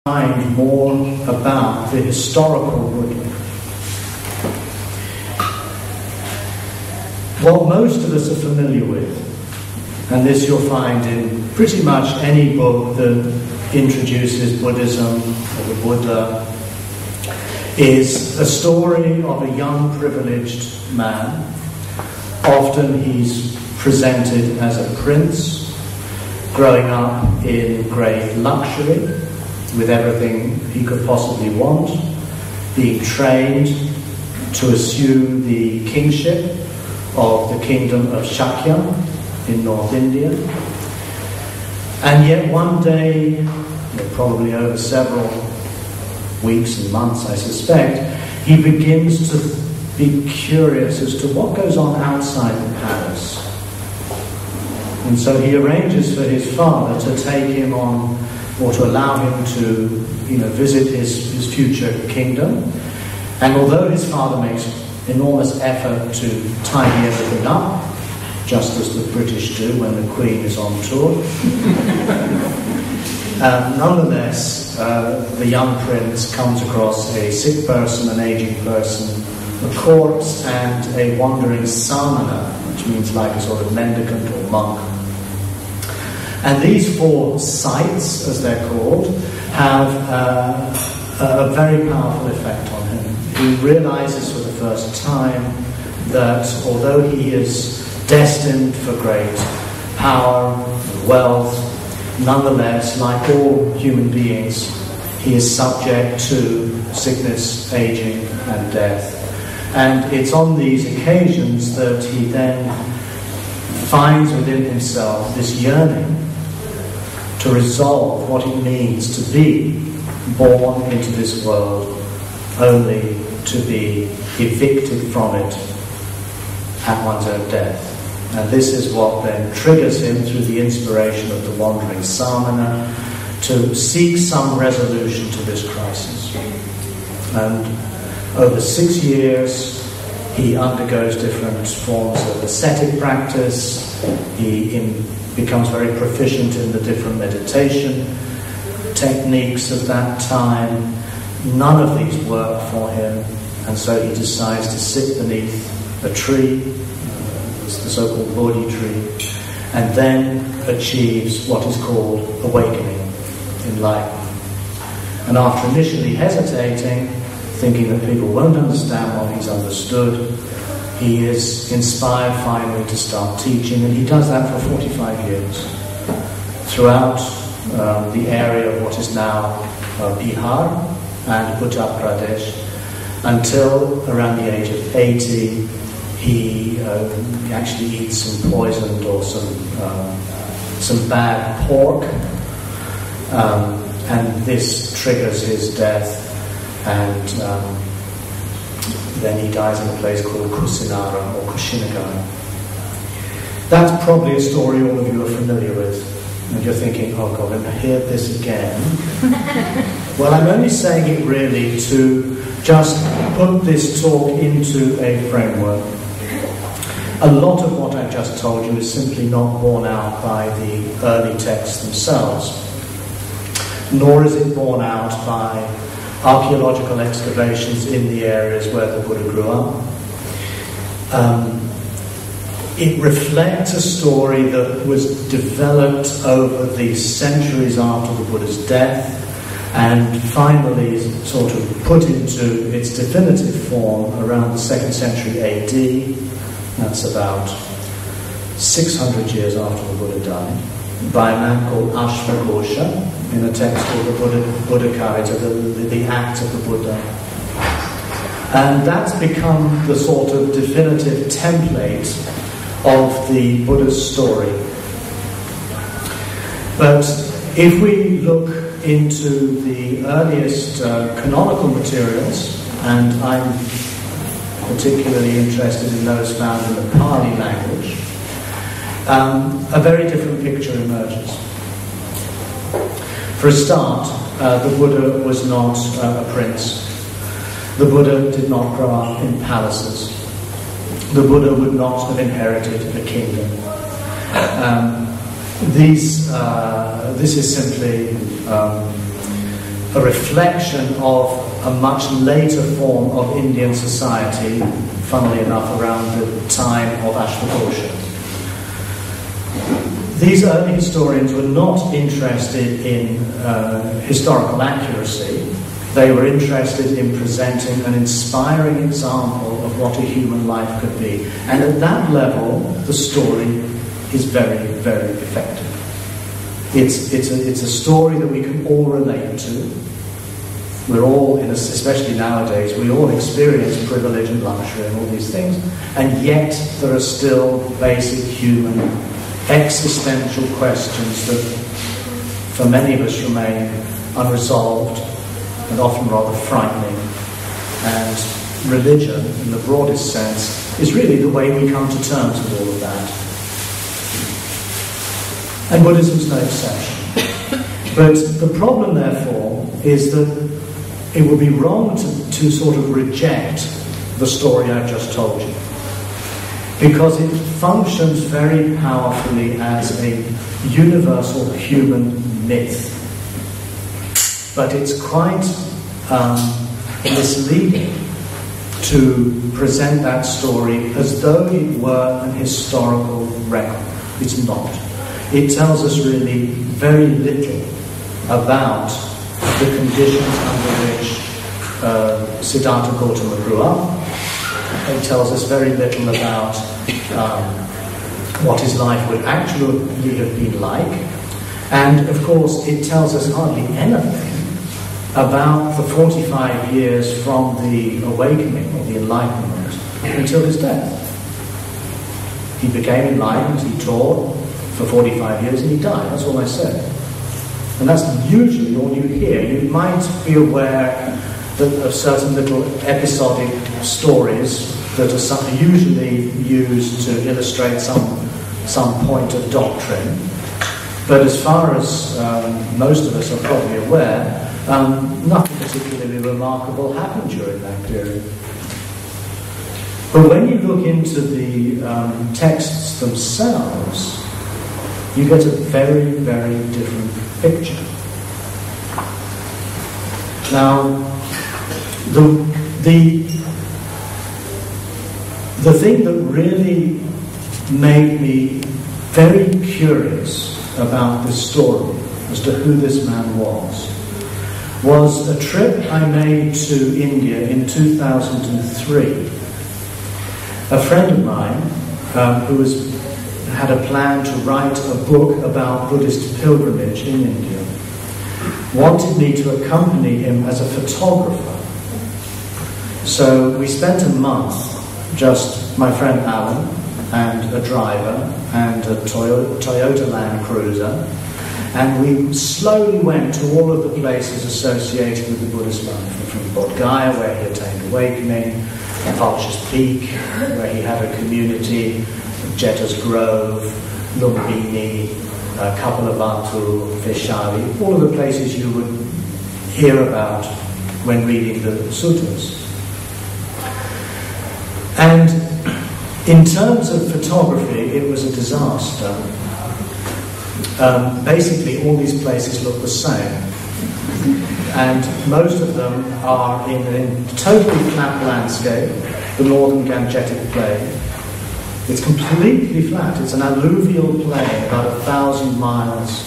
find more about the historical Buddha. What most of us are familiar with, and this you'll find in pretty much any book that introduces Buddhism or the Buddha, is a story of a young privileged man. Often he's presented as a prince, growing up in great luxury, with everything he could possibly want, being trained to assume the kingship of the kingdom of Shakya in North India. And yet one day, probably over several weeks and months I suspect, he begins to be curious as to what goes on outside the palace. And so he arranges for his father to take him on, or to allow him to, visit his future kingdom. And although his father makes enormous effort to tidy everything up, just as the British do when the Queen is on tour, nonetheless, the young prince comes across a sick person, an aging person, a corpse, and a wandering samana, which means like a sort of mendicant or monk. And these four sights, as they're called, have a very powerful effect on him. He realizes for the first time that although he is destined for great power and wealth, nonetheless, like all human beings, he is subject to sickness, aging, and death. And it's on these occasions that he then finds within himself this yearning to resolve what it means to be born into this world, only to be evicted from it at one's own death. And this is what then triggers him, through the inspiration of the wandering samana, to seek some resolution to this crisis. And over 6 years, he undergoes different forms of ascetic practice. He becomes very proficient in the different meditation techniques of that time. None of these work for him, and so he decides to sit beneath a tree, the so-called Bodhi tree, and then achieves what is called awakening, enlightenment. And after initially hesitating, thinking that people won't understand what he's understood, he is inspired finally to start teaching, and he does that for 45 years throughout the area of what is now Bihar and Uttar Pradesh, until around the age of 80 he actually eats some poisoned or some bad pork, and this triggers his death, and then he dies in a place called Kusinara or Kushinagara. That's probably a story all of you are familiar with, and you're thinking, oh God, I'm going to hear this again. Well, I'm only saying it really to just put this talk into a framework. A lot of what I've just told you is simply not borne out by the early texts themselves, nor is it borne out by archaeological excavations in the areas where the Buddha grew up. It reflects a story that was developed over the centuries after the Buddha's death, and finally sort of put into its definitive form around the 2nd century AD. That's about 600 years after the Buddha died, by a man called Ashvaghosha, in a text called the Buddhakaita, the Acts of the Buddha. And that's become the sort of definitive template of the Buddha's story. But if we look into the earliest canonical materials, and I'm particularly interested in those found in the Pali language, a very different picture emerges. For a start, the Buddha was not a prince. The Buddha did not grow up in palaces. The Buddha would not have inherited a kingdom. This is simply a reflection of a much later form of Indian society, funnily enough around the time of Ashvaghosha. These early historians were not interested in historical accuracy. They were interested in presenting an inspiring example of what a human life could be. And at that level, the story is very, very effective. It's a story that we can all relate to. We're all, especially nowadays, we all experience privilege and luxury and all these things. And yet, there are still basic human existential questions that, for many of us, remain unresolved and often rather frightening. And religion, in the broadest sense, is really the way we come to terms with all of that. And Buddhism's no exception. But the problem, therefore, is that it would be wrong to sort of reject the story I've just told you, because it functions very powerfully as a universal human myth. But it's quite misleading to present that story as though it were an historical record. It's not. It tells us really very little about the conditions under which Siddhartha Gautama grew up. It tells us very little about what his life would actually have been like. And, of course, it tells us hardly anything about the 45 years from the awakening or the enlightenment until his death. He became enlightened, he taught for 45 years, and he died. That's all I said. And that's usually all you hear. You might be aware of certain little episodic stories that are usually used to illustrate some point of doctrine. But as far as most of us are probably aware, nothing particularly remarkable happened during that period. But when you look into the texts themselves, you get a very, very different picture. Now, the thing that really made me very curious about this story as to who this man was a trip I made to India in 2003. A friend of mine who had a plan to write a book about Buddhist pilgrimage in India wanted me to accompany him as a photographer. So we spent a month, just my friend Alan and a driver and a Toyota Land Cruiser, and we slowly went to all of the places associated with the Buddhist life, from Bodh Gaya, where he attained awakening, Vulture's Peak, where he had a community, Jetta's Grove, Lumbini, Kapilavatthu, Vaishali, all of the places you would hear about when reading the suttas. And in terms of photography, it was a disaster. Basically, all these places look the same. And most of them are in a totally flat landscape, the northern Gangetic Plain. It's completely flat. It's an alluvial plain about 1,000 miles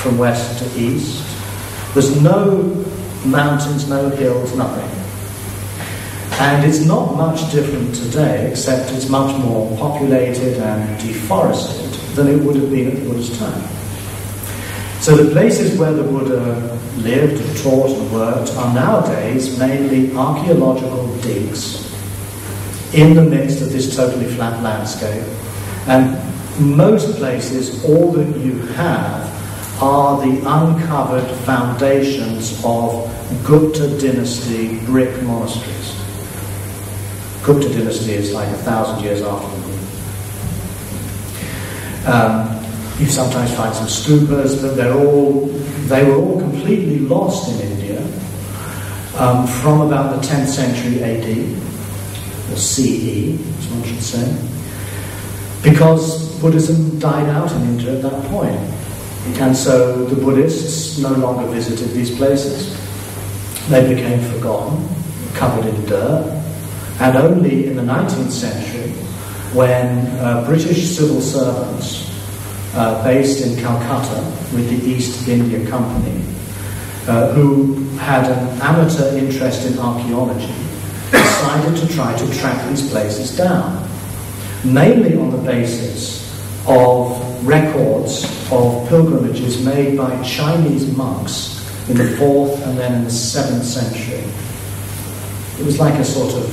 from west to east. There's no mountains, no hills, nothing. And it's not much different today, except it's much more populated and deforested than it would have been at the Buddha's time. So the places where the Buddha lived and taught and worked are nowadays mainly archaeological digs in the midst of this totally flat landscape. And most places, all that you have are the uncovered foundations of Gupta dynasty brick monasteries. Gupta dynasty is like 1,000 years after the Buddha. You sometimes find some stupas, but they were all completely lost in India from about the 10th century AD, or CE, as one should say, because Buddhism died out in India at that point. And so the Buddhists no longer visited these places. They became forgotten, covered in dirt. And only in the 19th century, when British civil servants based in Calcutta with the East India Company, who had an amateur interest in archaeology, decided to try to track these places down, mainly on the basis of records of pilgrimages made by Chinese monks in the 4th and then in the 7th century. It was like a sort of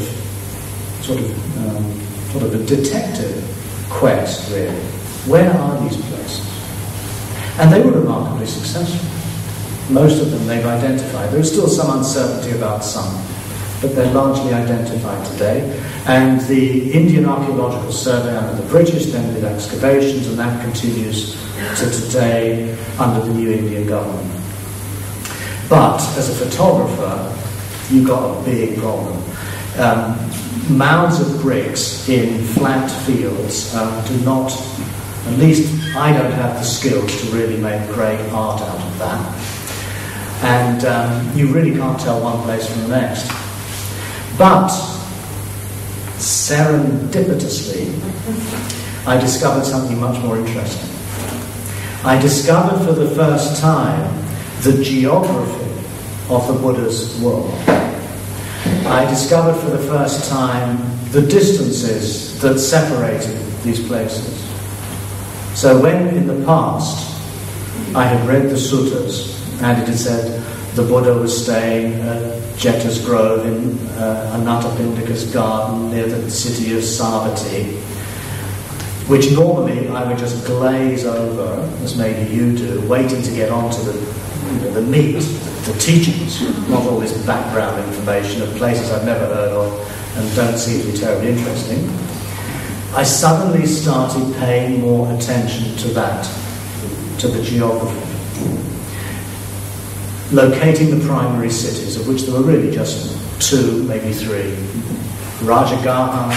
a detective quest, really. Where are these places? And they were remarkably successful. Most of them they've identified. There is still some uncertainty about some, but they're largely identified today. And the Indian Archaeological Survey under the British then did excavations, and that continues to today under the new Indian government. But as a photographer, you've got a big problem. Mounds of bricks in flat fields do not, at least I don't have the skills to really make great art out of that. And you really can't tell one place from the next. But serendipitously, I discovered something much more interesting. I discovered for the first time the geography of the Buddha's world. I discovered for the first time the distances that separated these places. So when in the past I had read the suttas and it had said the Buddha was staying at Jeta's Grove in Anathapindika's garden near the city of Savatthi, which normally I would just glaze over, as maybe you do, waiting to get on to the meat, the teachings, not all this background information of places I've never heard of and don't seem to be terribly interesting. I suddenly started paying more attention to that, to the geography. Locating the primary cities, of which there were really just 2, maybe 3. Rajagaha,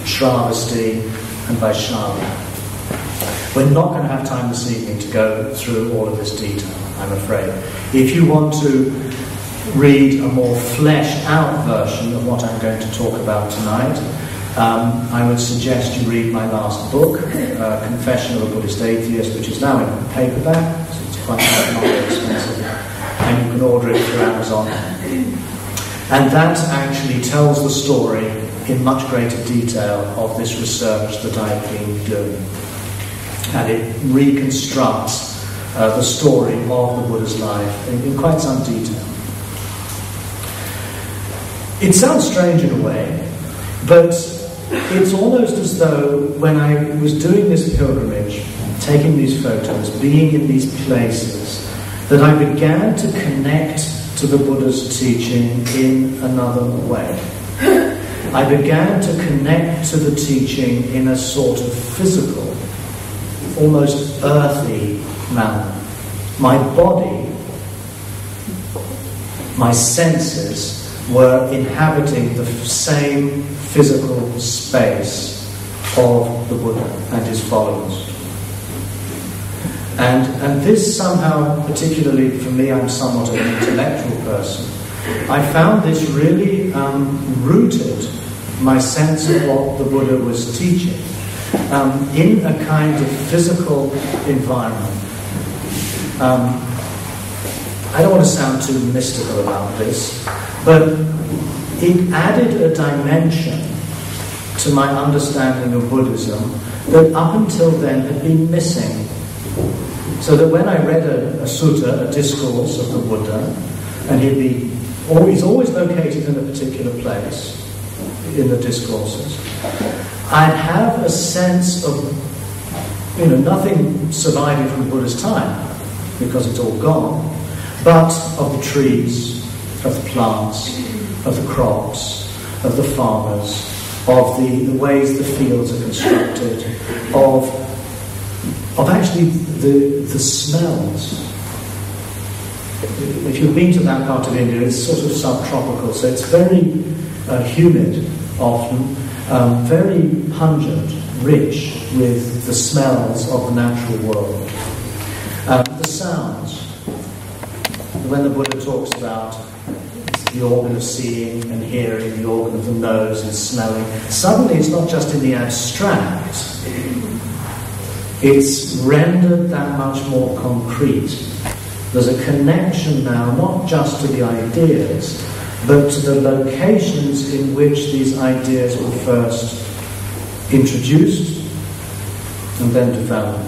Shravasti, and Vaishali. We're not going to have time this evening to go through all of this detail, I'm afraid. If you want to read a more fleshed-out version of what I'm going to talk about tonight, I would suggest you read my last book, Confession of a Buddhist Atheist, which is now in paperback, so it's quite not very expensive, and you can order it through Amazon. And that actually tells the story in much greater detail of this research that I've been doing. And it reconstructs the story of the Buddha's life in quite some detail. It sounds strange in a way, but it's almost as though when I was doing this pilgrimage, taking these photos, being in these places, that I began to connect to the Buddha's teaching in another way. I began to connect to the teaching in a sort of physical, almost earthy manner. My body, my senses were inhabiting the same physical space of the Buddha and his followers. And this somehow, particularly for me, I'm somewhat an intellectual person, I found this really rooted my sense of what the Buddha was teaching in a kind of physical environment. I don't want to sound too mystical about this, but it added a dimension to my understanding of Buddhism that up until then had been missing. So that when I read a sutta, a discourse of the Buddha, and he's always located in a particular place in the discourses, I'd have a sense of, nothing surviving from the Buddha's time, because it's all gone, but of the trees, of the plants, of the crops, of the farmers, of the ways the fields are constructed, of actually the smells. If you've been to that part of India, it's sort of subtropical, so it's very humid often, very pungent, rich with the smells of the natural world. sounds. When the Buddha talks about the organ of seeing and hearing, the organ of the nose and smelling, suddenly it's not just in the abstract, it's rendered that much more concrete. There's a connection now, not just to the ideas, but to the locations in which these ideas were first introduced and then developed.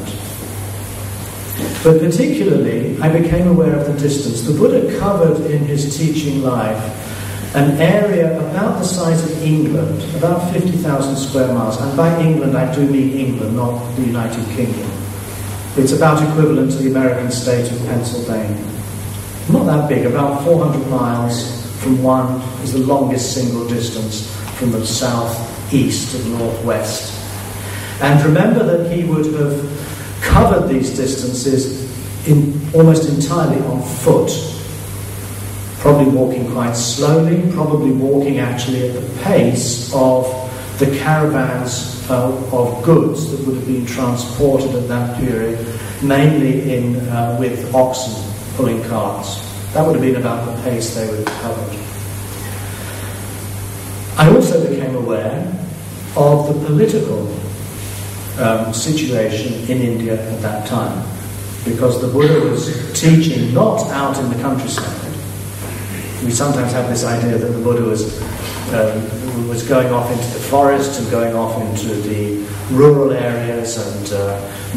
But particularly, I became aware of the distance. The Buddha covered in his teaching life an area about the size of England, about 50,000 square miles. And by England, I do mean England, not the United Kingdom. It's about equivalent to the American state of Pennsylvania. Not that big, about 400 miles from one is the longest single distance from the south-east to the northwest. And remember that he would have covered these distances almost entirely on foot, probably walking quite slowly, probably walking actually at the pace of the caravans of goods that would have been transported at that period, mainly with oxen pulling carts. That would have been about the pace they would have covered. I also became aware of the political situation in India at that time, because the Buddha was teaching not out in the countryside. We sometimes have this idea that the Buddha was going off into the forest and going off into the rural areas and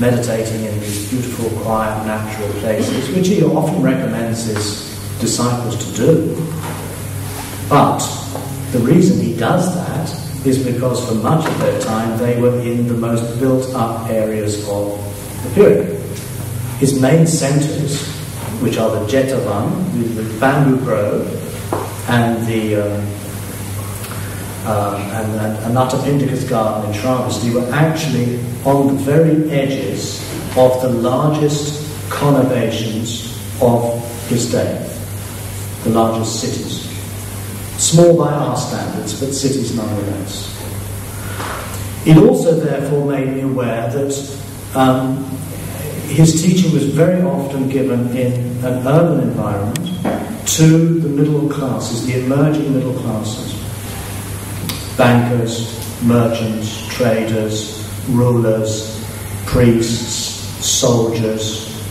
meditating in these beautiful, quiet, natural places, which he often recommends his disciples to do. But the reason he does that is because for much of their time they were in the most built-up areas of the period. His main centres, which are the Jetavan, the bamboo grove, and the Anathapindika's garden in Shravasti, were actually on the very edges of the largest conurbations of his day, the largest cities. Small by our standards, but cities nonetheless. It also therefore made me aware that his teaching was very often given in an urban environment to the middle classes, the emerging middle classes. Bankers, merchants, traders, rulers, priests, soldiers.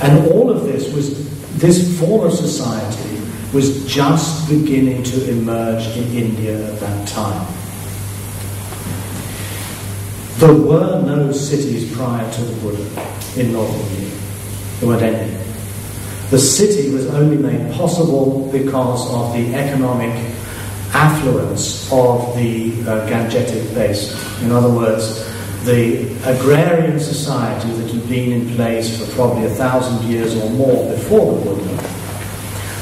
And all of this form of society was just beginning to emerge in India at that time. There were no cities prior to the Buddha in northern India. There weren't any. The city was only made possible because of the economic affluence of the Gangetic basin. In other words, the agrarian society that had been in place for probably 1,000 years or more before the Buddha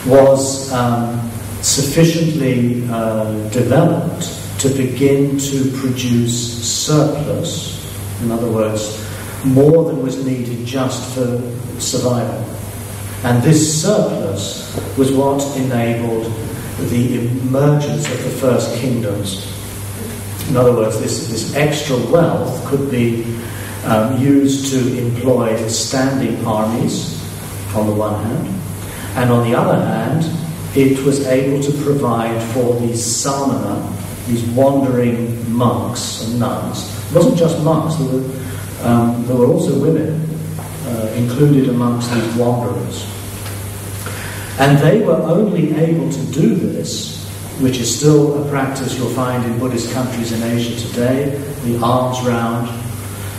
was sufficiently developed to begin to produce surplus, in other words, more than was needed just for survival. And this surplus was what enabled the emergence of the first kingdoms. In other words, this extra wealth could be used to employ standing armies, on the one hand, and on the other hand, it was able to provide for these samana, these wandering monks and nuns. It wasn't just monks, there were also women included amongst these wanderers. And they were only able to do this, which is still a practice you'll find in Buddhist countries in Asia today, the alms round,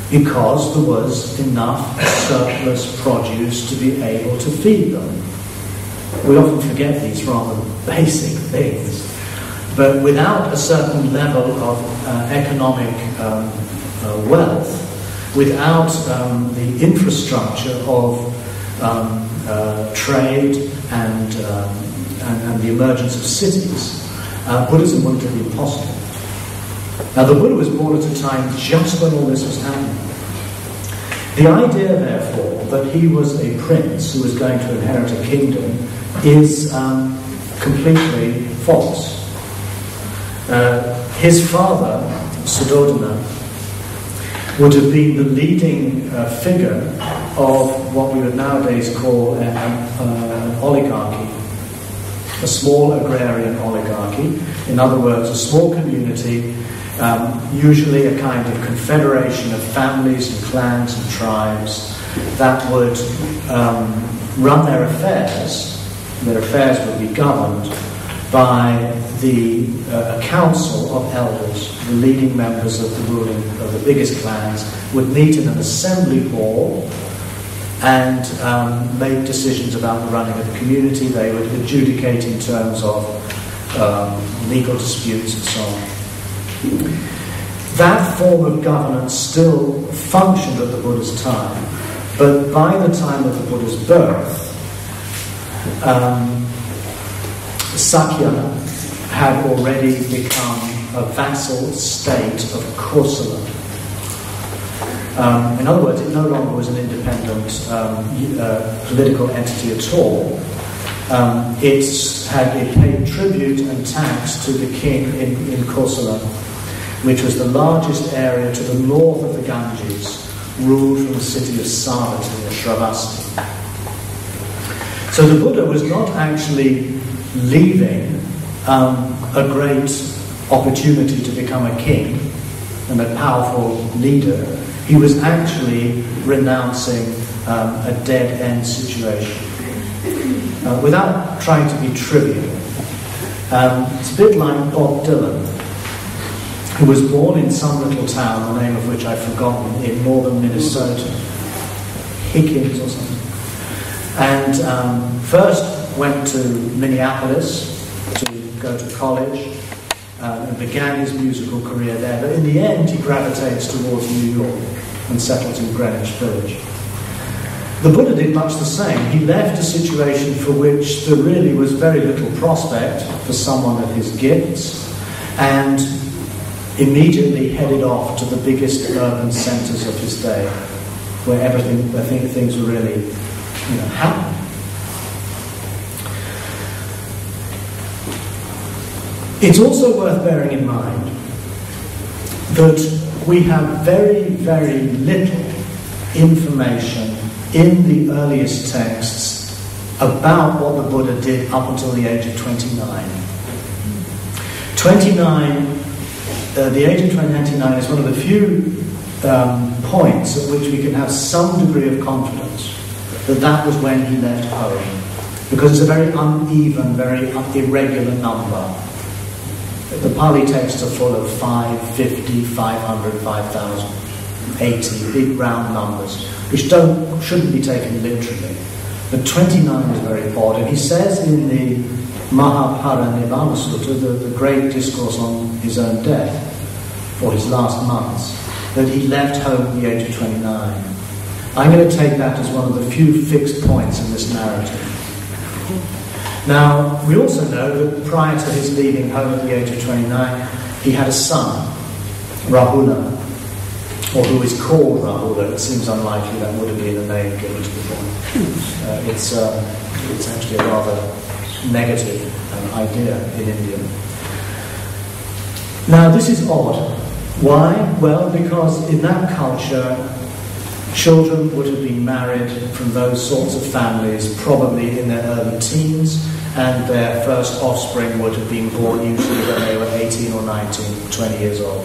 because there was enough surplus produce to be able to feed them. We often forget these rather basic things. But without a certain level of economic wealth, without the infrastructure of trade and the emergence of cities, Buddhism wouldn't have been possible. Now, the Buddha was born at a time just when all this was happening. The idea, therefore, that he was a prince who was going to inherit a kingdom is completely false. His father, Suddhodana, would have been the leading figure of what we would nowadays call an oligarchy, a small agrarian oligarchy. In other words, a small community, usually a kind of confederation of families and clans and tribes that would run their affairs. Their affairs would be governed by a council of elders. The leading members of the biggest clans would meet in an assembly hall and make decisions about the running of the community. They would adjudicate in terms of legal disputes and so on. That form of governance still functioned at the Buddha's time, but by the time of the Buddha's birth, Sakya had already become a vassal state of Kosala. In other words, it no longer was an independent political entity at all. It paid tribute and tax to the king in Kosala, which was the largest area to the north of the Ganges, ruled from the city of Savatthi or Shravasti. So the Buddha was not actually leaving a great opportunity to become a king and a powerful leader. He was actually renouncing a dead-end situation. Without trying to be trivial, it's a bit like Bob Dylan, who was born in some little town, the name of which I've forgotten, in northern Minnesota, Higgins or something, and first went to Minneapolis to go to college and began his musical career there. But in the end, he gravitates towards New York and settles in Greenwich Village. The Buddha did much the same. He left a situation for which there really was very little prospect for someone of his gifts, and immediately headed off to the biggest urban centres of his day, where things were really, happening. It's also worth bearing in mind that we have very, very little information in the earliest texts about what the Buddha did up until the age of 29. The age of 29 is one of the few points at which we can have some degree of confidence that was when he left home, because it's a very uneven, very irregular number. The Pali texts are full of 5, 50, 500, 5,000, 80, big round numbers, which shouldn't be taken literally. But 29 is very odd, and he says in the Mahaparinibbana Sutta, the great discourse on his own death, for his last months, that he left home at the age of 29. I'm going to take that as one of the few fixed points in this narrative. Now, we also know that prior to his leaving home at the age of 29, he had a son, Rahula, or who is called Rahula. It seems unlikely that would have been the name given to the boy. It's actually a rather negative idea in India. Now, this is odd. Why? Well, because in that culture, children would have been married from those sorts of families probably in their early teens, and their first offspring would have been born usually when they were 18 or 19, 20 years old.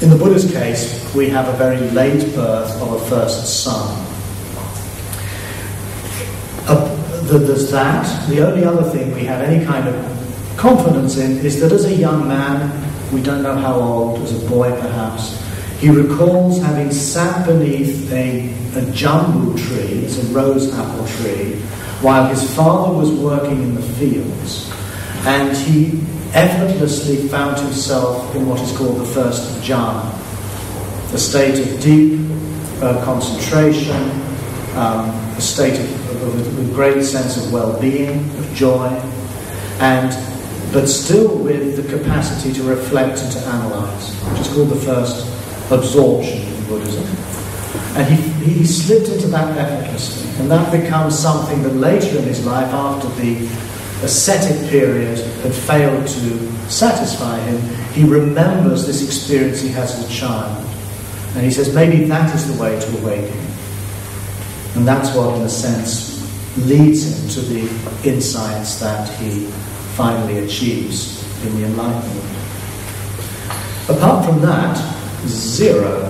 In the Buddha's case, we have a very late birth of a first son. There's that. The only other thing we have any kind of confidence in is that as a young man, we don't know how old, as a boy perhaps, he recalls having sat beneath a jambu tree, it's a rose apple tree, while his father was working in the fields, and he effortlessly found himself in what is called the first jhana, a state of deep concentration, a state of great sense of well-being, of joy, but still with the capacity to reflect and to analyze, which is called the first absorption in Buddhism. And he slipped into that effortlessly, and that becomes something that later in his life, after the ascetic period had failed to satisfy him, he remembers this experience he has as a child. And he says, maybe that is the way to awaken. And that's what, in a sense, leads him to the insights that he finally achieves in the Enlightenment. Apart from that, zero.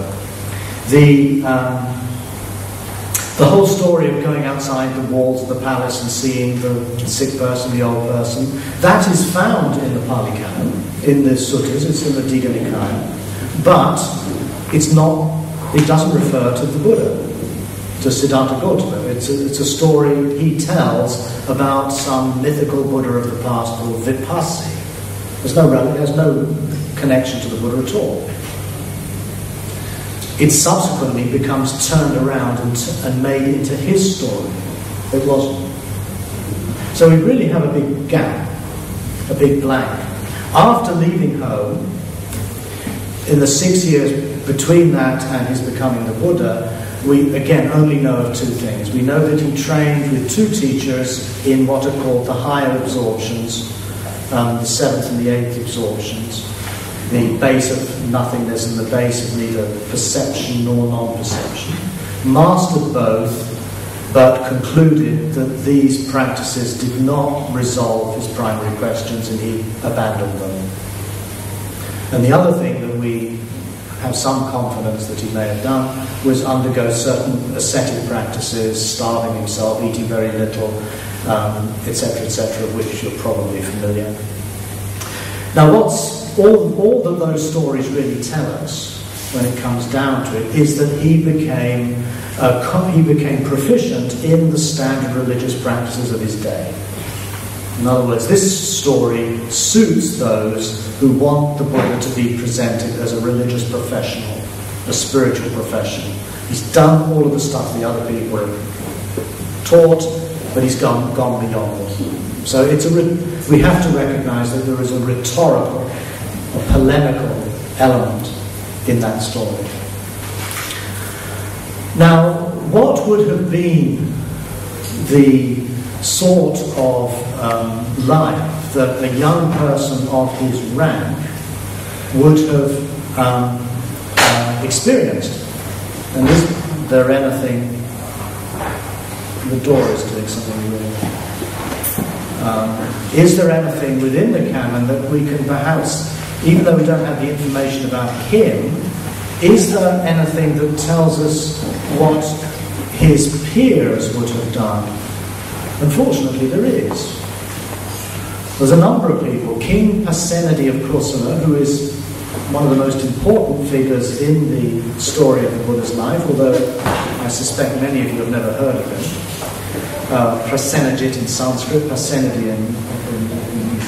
The whole story of going outside the walls of the palace and seeing the sick person, the old person, that is found in the Pali Canon, in the suttas, it's in the Digha Nikaya, but it doesn't refer to the Buddha, to Siddhartha Gautama. It's a story he tells about some mythical Buddha of the past called Vipassi. It has no connection to the Buddha at all. It subsequently becomes turned around and made into his story. It wasn't. So we really have a big gap, a big blank. After leaving home, in the 6 years between that and his becoming the Buddha, we again only know of two things. We know that he trained with two teachers in what are called the higher absorptions, the seventh and the eighth absorptions, the base of nothingness and the base of neither perception nor non-perception. Mastered both, but concluded that these practices did not resolve his primary questions and he abandoned them. And the other thing that we have some confidence that he may have done was undergo certain ascetic practices, starving himself, eating very little, etc., of which you're probably familiar. Now, all that those stories really tell us, when it comes down to it, is that he became proficient in the standard religious practices of his day. In other words, this story suits those who want the Buddha to be presented as a religious professional, a spiritual professional. He's done all of the stuff the other people have taught, but he's gone beyond it. So we have to recognize that there is a rhetorical, a polemical element in that story. Now, what would have been the sort of life that a young person of his rank would have experienced? And is there anything... The door is doing something weird. Is there anything within the canon that we can perhaps, even though we don't have the information about him, is there anything that tells us what his peers would have done? Unfortunately, there is. There's a number of people. King Pasenadi of Kosala, who is one of the most important figures in the story of the Buddha's life, although I suspect many of you have never heard of him. Prasenajit in Sanskrit, Pasenadi in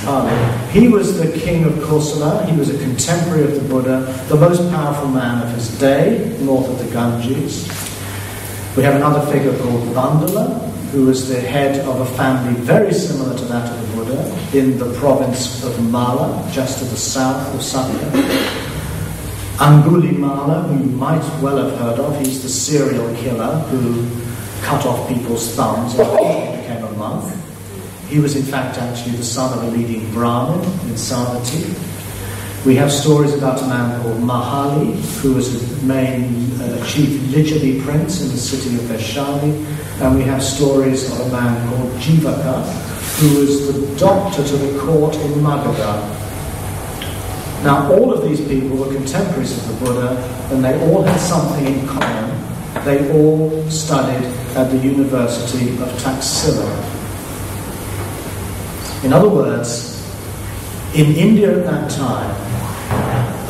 Pali. He was the king of Kosala. He was a contemporary of the Buddha, the most powerful man of his day, north of the Ganges. We have another figure called Vandala, who was the head of a family very similar to that of the Buddha, in the province of Mala, just to the south of Satya. Angulimala, who you might well have heard of, he's the serial killer who cut off people's thumbs after he became a monk. He was in fact actually the son of a leading Brahmin in Savatthi. We have stories about a man called Mahali, who was the main chief Lichavi prince in the city of Vaishali. And we have stories of a man called Jivaka, who was the doctor to the court in Magadha. Now, all of these people were contemporaries of the Buddha, and they all had something in common. They all studied at the University of Taxila. In other words, in India at that time,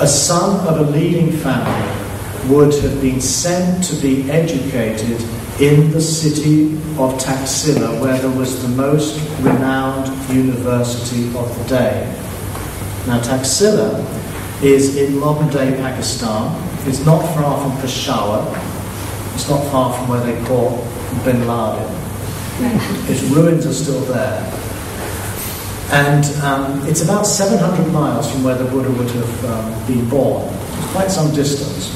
a son of a leading family would have been sent to be educated in the city of Taxila, where there was the most renowned university of the day. Now, Taxila is in modern-day Pakistan. It's not far from Peshawar. It's not far from where they caught Bin Laden. Its ruins are still there. And it's about 700 miles from where the Buddha would have been born. It's quite some distance.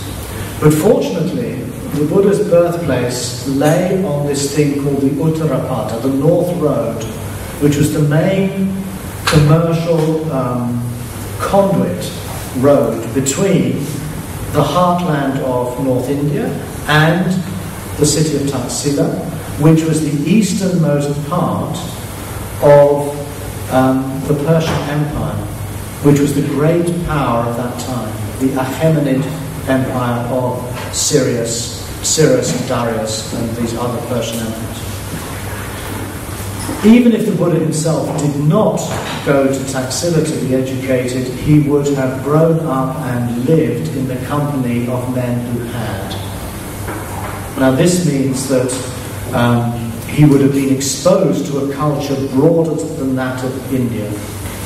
But fortunately, the Buddha's birthplace lay on this thing called the Uttarapata, the North Road, which was the main commercial conduit road between the heartland of North India and the city of Taxila, which was the easternmost part of the Persian Empire, which was the great power of that time, the Achaemenid Empire of Cyrus and Darius and these other Persian empires. Even if the Buddha himself did not go to Taxila to be educated, he would have grown up and lived in the company of men who had. Now this means that he would have been exposed to a culture broader than that of India.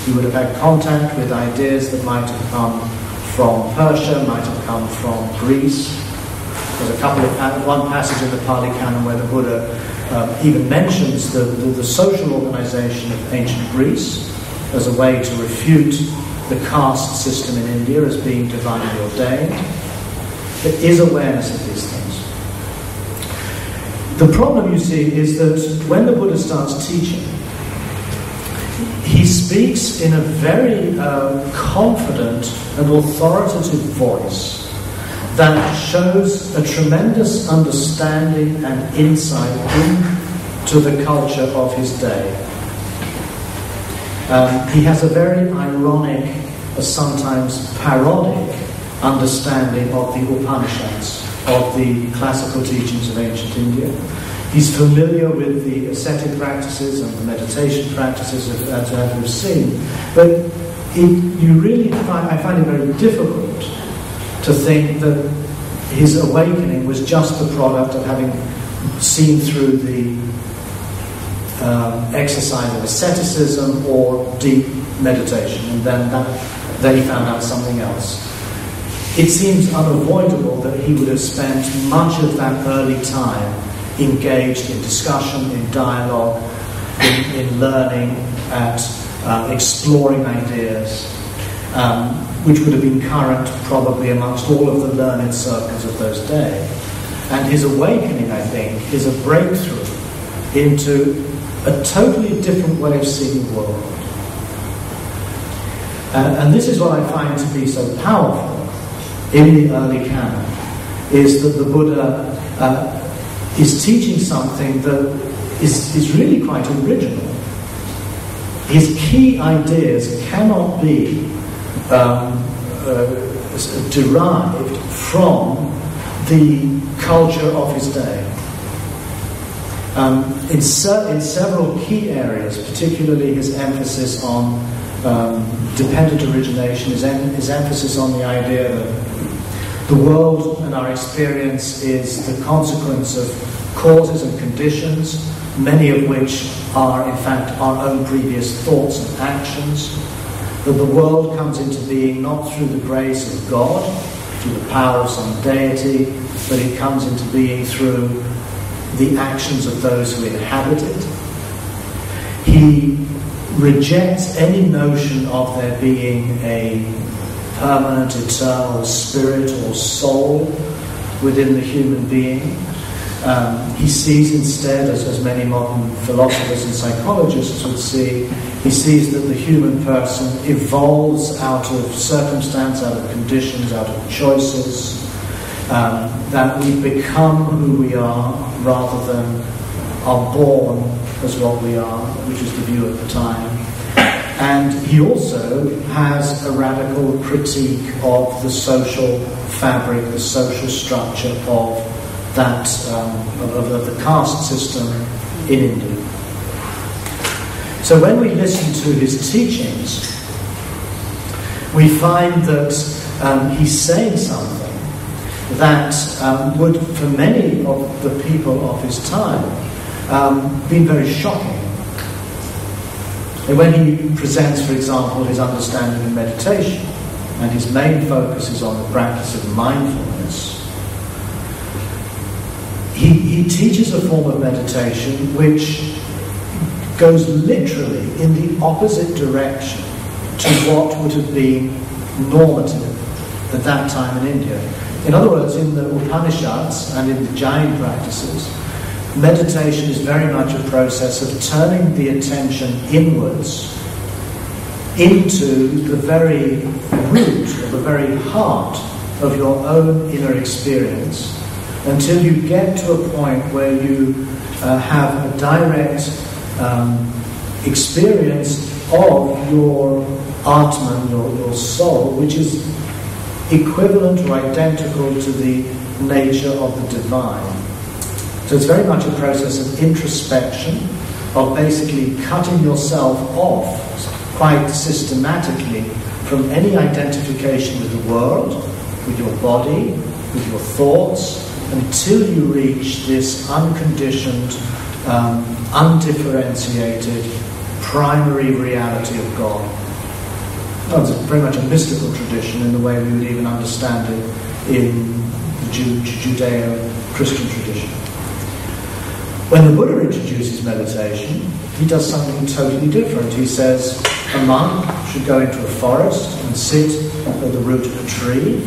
He would have had contact with ideas that might have come from Persia, might have come from Greece. There's one passage in the Pali Canon where the Buddha even mentions the social organization of ancient Greece as a way to refute the caste system in India as being divinely ordained. There is awareness of these things. The problem, you see, is that when the Buddha starts teaching, he speaks in a very confident and authoritative voice that shows a tremendous understanding and insight into the culture of his day. He has a very ironic, sometimes parodic, understanding of the Upanishads, of the classical teachings of ancient India. He's familiar with the ascetic practices and the meditation practices, as we've seen, but I find it very difficult to think that his awakening was just the product of having seen through the exercise of asceticism or deep meditation, and then he found out something else. It seems unavoidable that he would have spent much of that early time engaged in discussion, in dialogue, in learning, at exploring ideas, which would have been current probably amongst all of the learned circles of those days. And his awakening, I think, is a breakthrough into a totally different way of seeing the world. And this is what I find to be so powerful in the early canon, is that the Buddha is teaching something that is really quite original. His key ideas cannot be derived from the culture of his day. In several key areas, particularly his emphasis on dependent origination, his emphasis on the idea that the world and our experience is the consequence of causes and conditions, many of which are in fact our own previous thoughts and actions, that the world comes into being not through the grace of God, through the power of some deity, but it comes into being through the actions of those who inhabit it. He rejects any notion of there being a permanent, eternal spirit or soul within the human being. He sees instead, as many modern philosophers and psychologists would see, he sees that the human person evolves out of circumstance, out of conditions, out of choices, that we become who we are rather than are born as what we are, which is the view at the time. And he also has a radical critique of the social fabric, the social structure of that of the caste system in India. So when we listen to his teachings, we find that he's saying something that would, for many of the people of his time, been very shocking. And when he presents, for example, his understanding of meditation, and his main focus is on the practice of mindfulness, he teaches a form of meditation which goes literally in the opposite direction to what would have been normative at that time in India. In other words, in the Upanishads and in the Jain practices, meditation is very much a process of turning the attention inwards into the very root or the very heart of your own inner experience, until you get to a point where you have a direct experience of your Atman, your soul, which is equivalent or identical to the nature of the divine. So it's very much a process of introspection, of basically cutting yourself off quite systematically from any identification with the world, with your body, with your thoughts, until you reach this unconditioned, undifferentiated, primary reality of God. Well, it's very much a mystical tradition in the way we would even understand it in the Judeo-Christian tradition. When the Buddha introduces meditation, he does something totally different. He says a monk should go into a forest and sit at the root of a tree,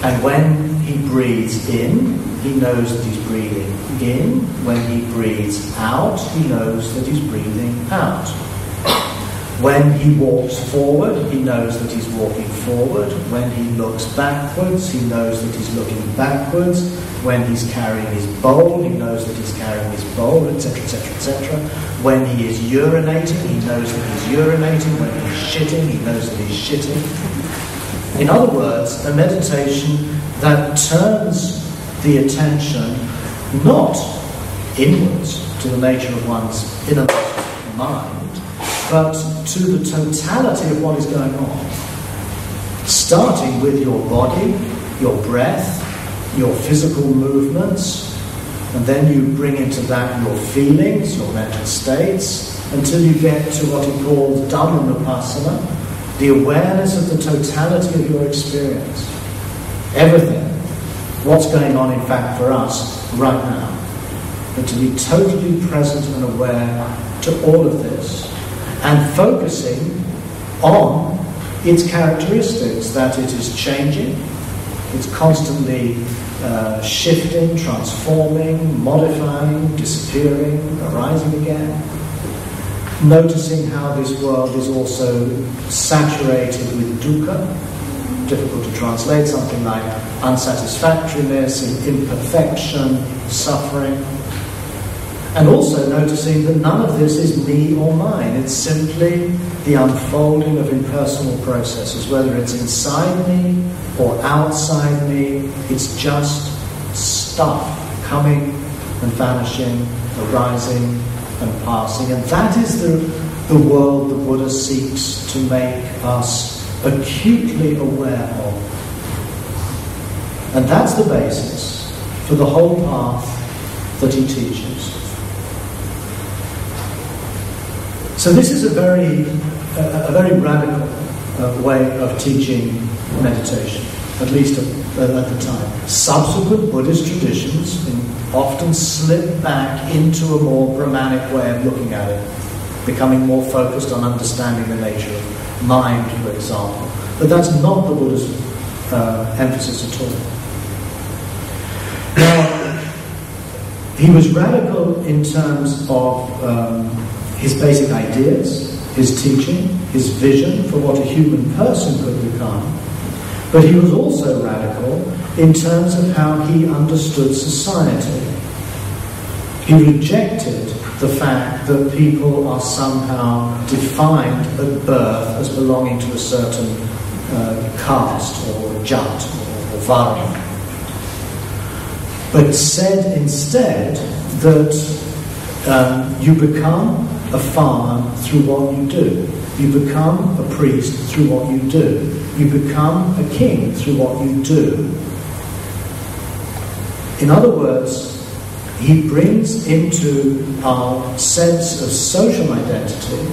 and when he breathes in, he knows that he's breathing in. When he breathes out, he knows that he's breathing out. When he walks forward, he knows that he's walking forward. When he looks backwards, he knows that he's looking backwards. When he's carrying his bowl, he knows that he's carrying his bowl, etc., etc., etc. When he is urinating, he knows that he's urinating. When he's shitting, he knows that he's shitting. In other words, a meditation that turns the attention not inwards to the nature of one's inner mind, but to the totality of what is going on. Starting with your body, your breath, your physical movements, and then you bring into that your feelings, your mental states, until you get to what he calls Dhammanupassana, the awareness of the totality of your experience. Everything. What's going on, in fact, for us right now. But to be totally present and aware to all of this, and focusing on its characteristics, that it is changing, it's constantly shifting, transforming, modifying, disappearing, arising again. Noticing how this world is also saturated with dukkha, difficult to translate, something like unsatisfactoriness, imperfection, suffering. And also noticing that none of this is me or mine. It's simply the unfolding of impersonal processes, whether it's inside me or outside me. It's just stuff coming and vanishing, arising and passing. And that is the world the Buddha seeks to make us acutely aware of. And that's the basis for the whole path that he teaches. So this is a very radical way of teaching meditation, at least at the time. Subsequent Buddhist traditions often slip back into a more Brahmanic way of looking at it, becoming more focused on understanding the nature of mind, for example. But that's not the Buddha's emphasis at all. Now, he was radical in terms of his basic ideas, his teaching, his vision for what a human person could become. But he was also radical in terms of how he understood society. He rejected the fact that people are somehow defined at birth as belonging to a certain caste or jat or varna, but said instead that you become a farmer through what you do. You become a priest through what you do. You become a king through what you do. In other words, he brings into our sense of social identity,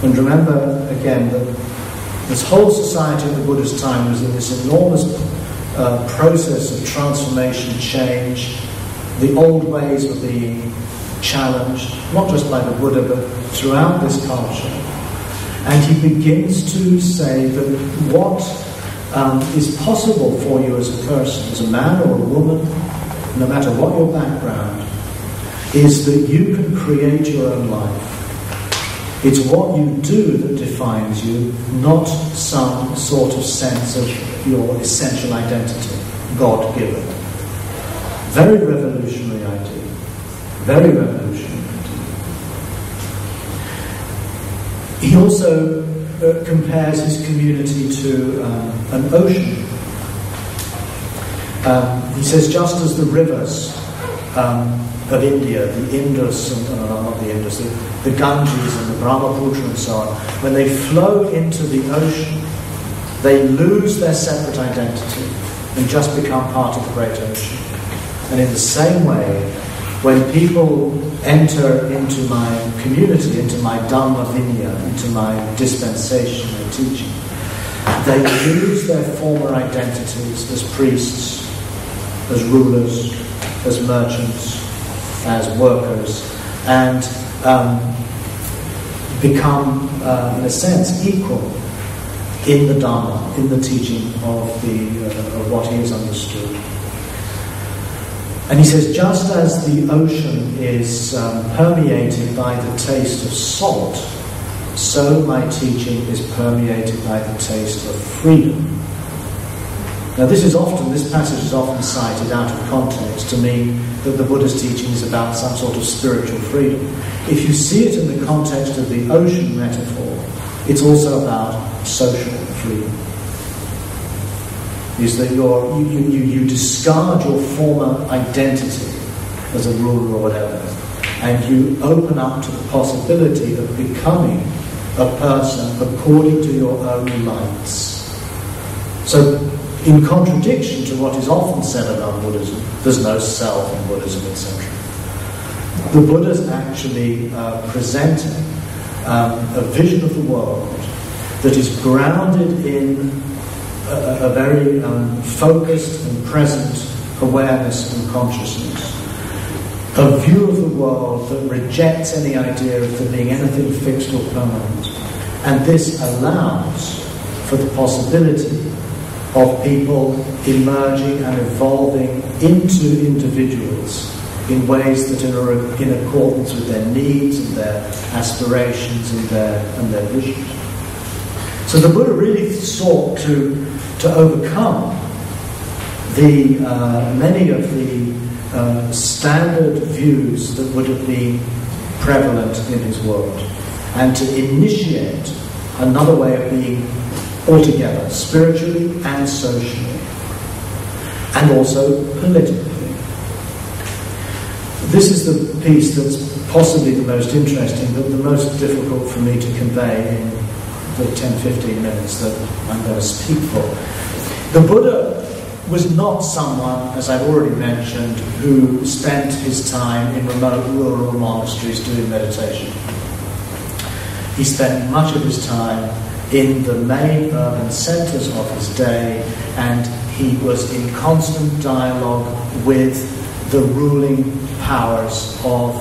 and remember again that this whole society of the Buddha's time was in this enormous process of transformation, change. The old ways were being challenged, not just by the Buddha, but throughout this culture. And he begins to say that what is possible for you as a person, as a man or a woman, no matter what your background, is that you can create your own life. It's what you do that defines you, not some sort of sense of your essential identity, God-given. Very revolutionary idea. Very revolutionary idea. He also compares his community to an ocean. He says, just as the rivers of India, the Indus, not the Indus, the Ganges and the Brahmaputra and so on, when they flow into the ocean, they lose their separate identity and just become part of the great ocean. And in the same way, when people enter into my community, into my Dhamma Vinaya, into my dispensation and teaching, they lose their former identities as priests, as rulers, as merchants, as workers, and become, in a sense, equal in the Dhamma, in the teaching of what he has understood. And he says, just as the ocean is permeated by the taste of salt, so my teaching is permeated by the taste of freedom. Now this passage is often cited out of context to mean that the Buddha's teaching is about some sort of spiritual freedom. If you see it in the context of the ocean metaphor, it's also about social freedom. Is that you discard your former identity as a ruler or whatever, and you open up to the possibility of becoming a person according to your own lights. So, in contradiction to what is often said about Buddhism, there's no self in Buddhism, etc. The Buddha's actually presenting a vision of the world that is grounded in a very focused and present awareness and consciousness. A view of the world that rejects any idea of there being anything fixed or permanent. And this allows for the possibility of people emerging and evolving into individuals in ways that are in accordance with their needs and their aspirations and their visions. So the Buddha really sought to overcome many of the standard views that would have been prevalent in his world, and to initiate another way of being altogether, spiritually and socially, and also politically. This is the piece that's possibly the most interesting, but the most difficult for me to convey in the 10-15 minutes that I'm going to speak for. The Buddha was not someone, as I've already mentioned, who spent his time in remote rural monasteries doing meditation. He spent much of his time in the main urban centres of his day, and he was in constant dialogue with the ruling powers of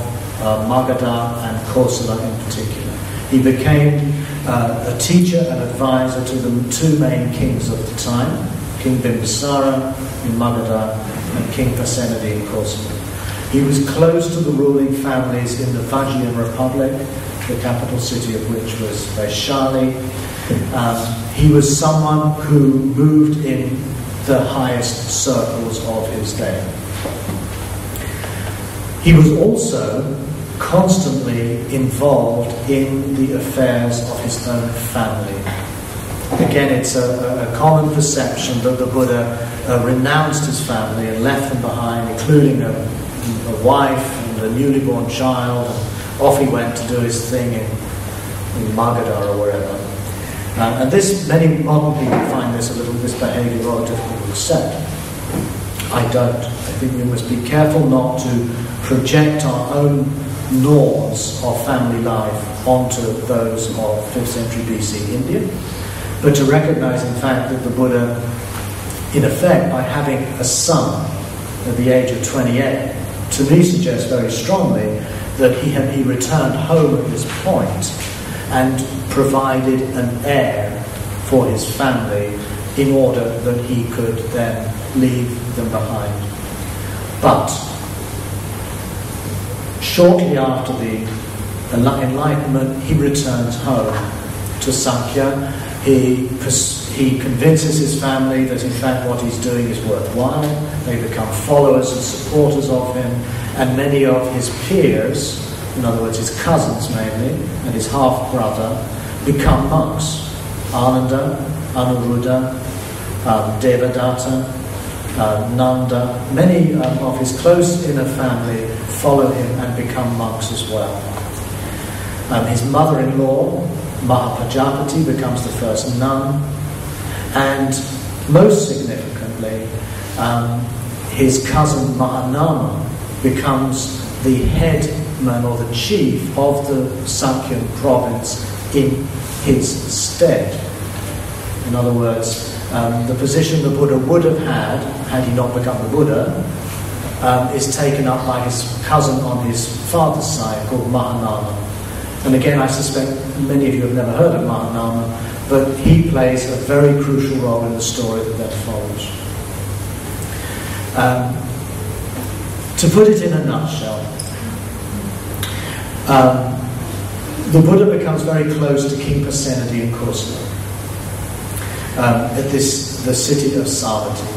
Magadha and Kosala in particular. He became a teacher and advisor to the two main kings of the time, King Bimbisara in Magadha and King Pasenadi in Kosala. He was close to the ruling families in the Vajjian Republic, the capital city of which was Vaishali. He was someone who moved in the highest circles of his day. He was also constantly involved in the affairs of his own family. Again, it's a common perception that the Buddha renounced his family and left them behind, including a wife and a newly born child, and off he went to do his thing in Magadha or wherever. And many modern people find this behaviour rather difficult to accept. I don't. I think we must be careful not to project our own norms of family life onto those of 5th century BC India, but to recognise in fact that the Buddha, in effect, by having a son at the age of 28, to me suggests very strongly that he returned home at this point and provided an heir for his family in order that he could then leave them behind. But shortly after the Enlightenment, he returns home to Sakya. He convinces his family that in fact what he's doing is worthwhile. They become followers and supporters of him, and many of his peers, in other words his cousins mainly, and his half-brother, become monks. Ananda, Anuruddha, Devadatta, Nanda, many of his close inner family follow him and become monks as well. His mother-in-law, Mahapajapati, becomes the first nun, and most significantly, his cousin Mahanama becomes the headman or the chief of the Sakyan province in his stead. In other words, the position the Buddha would have had he not become the Buddha, is taken up by his cousin on his father's side called Mahanama. And again, I suspect many of you have never heard of Mahanama, but he plays a very crucial role in the story that follows. To put it in a nutshell, the Buddha becomes very close to King Pasenadi in Kusala, at the city of Savatthi.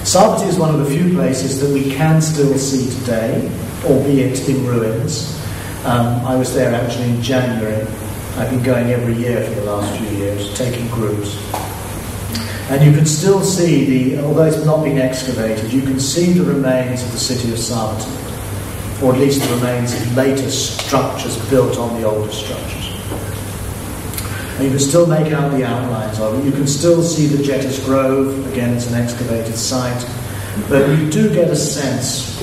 Savatthi is one of the few places that we can still see today, albeit in ruins. I was there actually in January. I've been going every year for the last few years, taking groups. And you can still see although it's not been excavated, you can see the remains of the city of Savatthi, or at least the remains of later structures built on the older structures. And you can still make out the outlines of it. You can still see the Jetter's Grove, again it's an excavated site, but you do get a sense,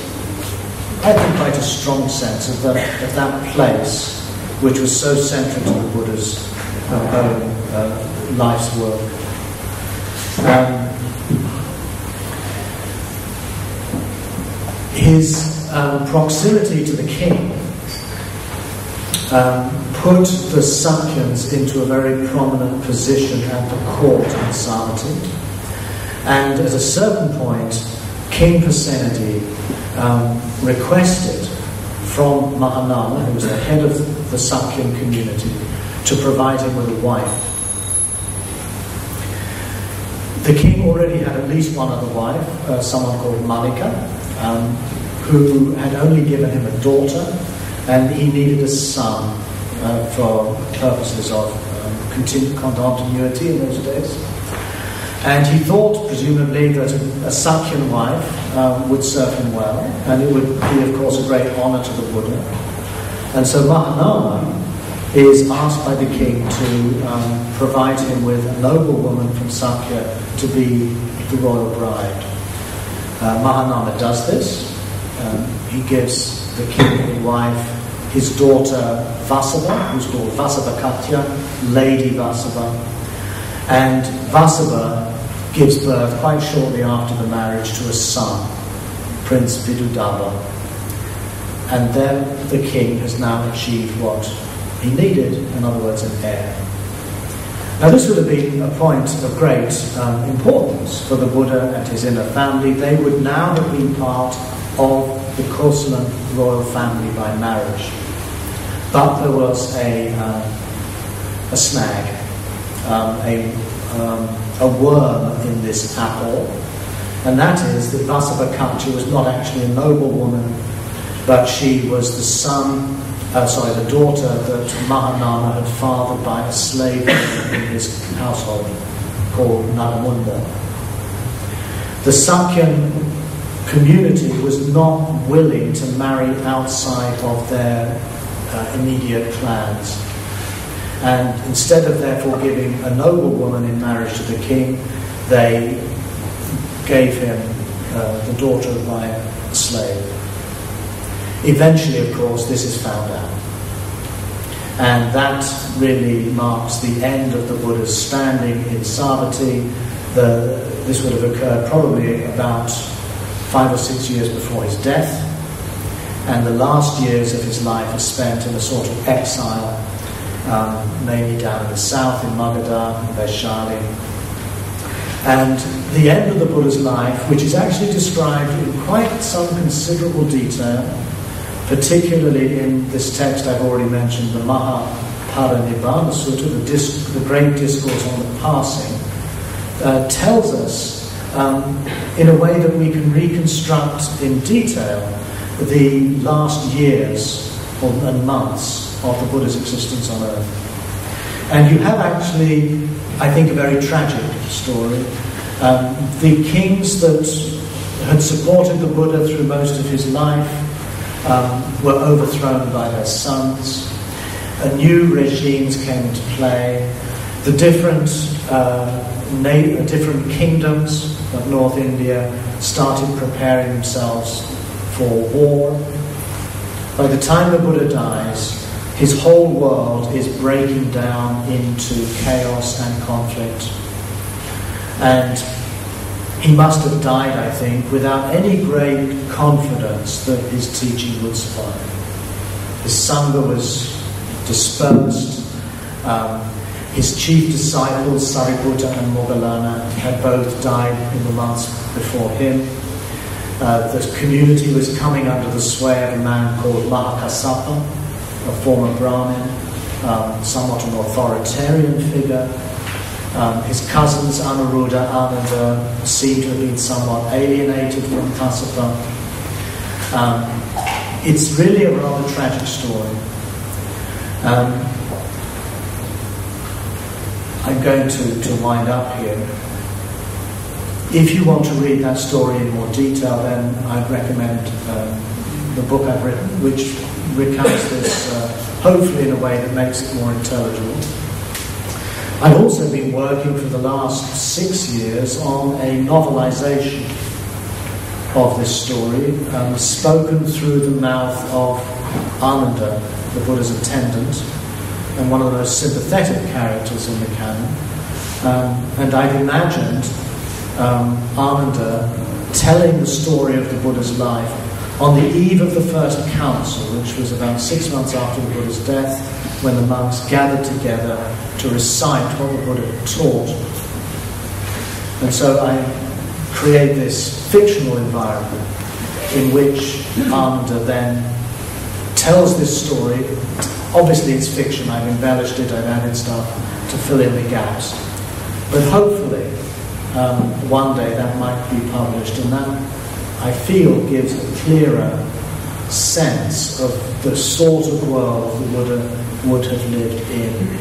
I think quite a strong sense of that place, which was so central to the Buddha's own life's work. His proximity to the king put the Sakyans into a very prominent position at the court in Savatthi. And at a certain point, King Pasenadi requested from Mahanama, who was the head of the Sakyan community, to provide him with a wife. The king already had at least one other wife, someone called Malika, who had only given him a daughter, and he needed a son for purposes of continuity in those days. And he thought, presumably, that a Sakyan wife would serve him well, and it would be, of course, a great honour to the Buddha. And so Mahanama is asked by the king to provide him with a noble woman from Sakya to be the royal bride. Mahanama does this. He gives the king a wife, his daughter Vasava, who's called Vasavakatya, Lady Vasava. And Vasava gives birth quite shortly after the marriage to a son, Prince Vidudaba. And then the king has now achieved what he needed, in other words, an heir. Now this would have been a point of great importance for the Buddha and his inner family. They would now have been part of the Kosalan royal family by marriage. But there was a snag, a worm in this apple, and that is that Vasavakatya was not actually a noble woman, but she was the daughter that Mahanama had fathered by a slave in his household called Nadamunda. The Sakyan community was not willing to marry outside of their immediate clans. And instead of therefore giving a noble woman in marriage to the king, they gave him the daughter by a slave. Eventually, of course, this is found out. And that really marks the end of the Buddha's standing in Savatthi. This would have occurred probably about 5 or 6 years before his death. And the last years of his life are spent in a sort of exile, mainly down in the south, in Magadha and Vaishali. And the end of the Buddha's life, which is actually described in quite some considerable detail, particularly in this text I've already mentioned, the Mahaparinibbana Sutta, the great discourse on the passing, tells us in a way that we can reconstruct in detail the last years and months of the Buddha's existence on earth. And you have actually, I think, a very tragic story. The kings that had supported the Buddha through most of his life were overthrown by their sons. New regimes came into play. The different kingdoms of North India started preparing themselves for war. By the time the Buddha dies, his whole world is breaking down into chaos and conflict. And he must have died, I think, without any great confidence that his teaching would survive. His Sangha was dispersed. His chief disciples, Sariputta and Moggallana, had both died in the months before him. The community was coming under the sway of a man called Mahakassapa, a former Brahmin, somewhat an authoritarian figure. His cousins, Anuruddha, Ananda, seem to have been somewhat alienated from Kassapa. It's really a rather tragic story. I'm going to wind up here. If you want to read that story in more detail, then I'd recommend the book I've written, which recounts this, hopefully in a way that makes it more intelligible. I've also been working for the last 6 years on a novelization of this story, spoken through the mouth of Ananda, the Buddha's attendant, and one of the most sympathetic characters in the canon. And I've imagined Ananda telling the story of the Buddha's life on the eve of the first council, which was about 6 months after the Buddha's death, when the monks gathered together to recite what the Buddha had taught. And so I create this fictional environment in which Ananda then tells this story. Obviously it's fiction, I've embellished it, I've added stuff to fill in the gaps. But hopefully one day that might be published, and that, I feel, gives a clearer sense of the sort of world the Buddha would have lived in.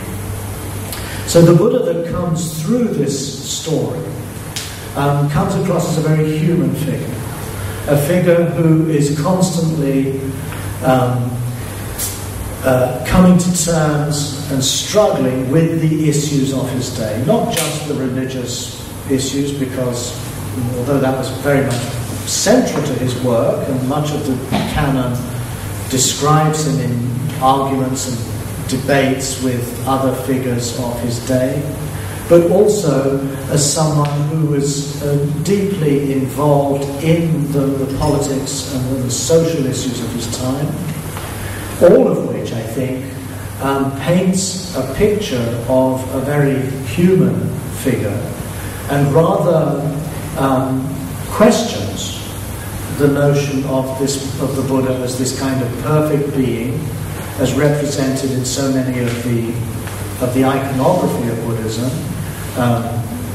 So the Buddha that comes through this story comes across as a very human figure, a figure who is constantly coming to terms and struggling with the issues of his day, not just the religious issues, because although that was very much central to his work, and much of the canon describes him in arguments and debates with other figures of his day, but also as someone who was deeply involved in the politics and the social issues of his time, all of which, I think, paints a picture of a very human figure, and rather questions the notion of the Buddha as this kind of perfect being, as represented in so many of the iconography of Buddhism.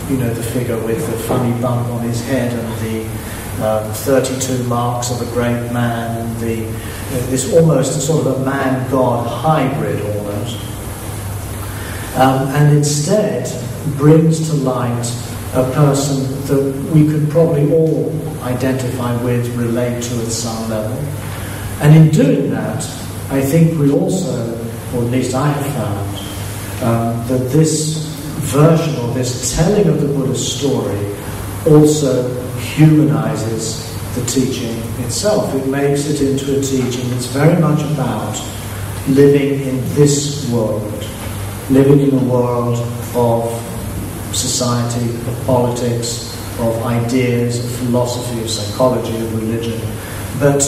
The figure with the funny bump on his head and the 32 marks of a great man, and this almost sort of a man-god hybrid almost, and instead brings to light a person that we could probably all identify with, relate to at some level. And in doing that, I think we also, or at least I have found, that this version, or this telling of the Buddha's story, also humanizes the teaching itself. It makes it into a teaching that's very much about living in this world, living in a world of society, of politics, of ideas, of philosophy, of psychology, of religion, but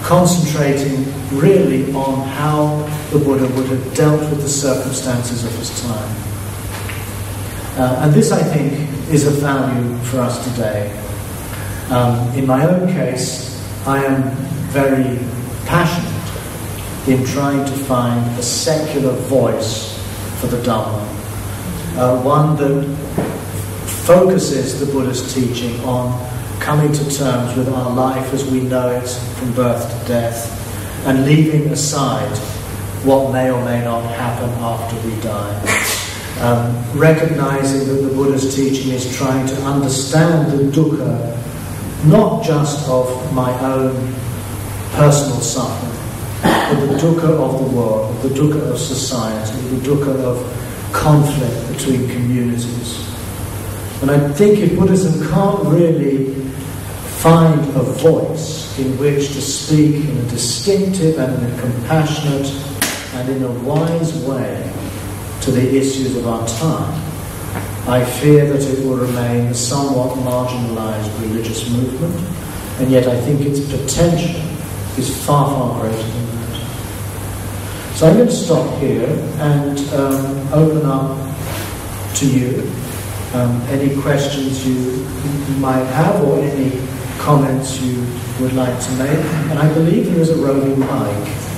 concentrating really on how the Buddha would have dealt with the circumstances of his time. And this, I think, is of value for us today. In my own case, I am very passionate in trying to find a secular voice for the Dhamma, one that focuses the Buddha's teaching on coming to terms with our life as we know it from birth to death, and leaving aside what may or may not happen after we die. Recognizing that the Buddha's teaching is trying to understand the dukkha, not just of my own personal suffering, but the dukkha of the world, the dukkha of society, the dukkha of conflict between communities. And I think if Buddhism can't really find a voice in which to speak in a distinctive and in a compassionate and in a wise way to the issues of our time, I fear that it will remain a somewhat marginalized religious movement, and yet I think its potential is far, far greater than that. So I'm going to stop here and open up to you any questions you might have or any comments you would like to make. And I believe there is a roving mic.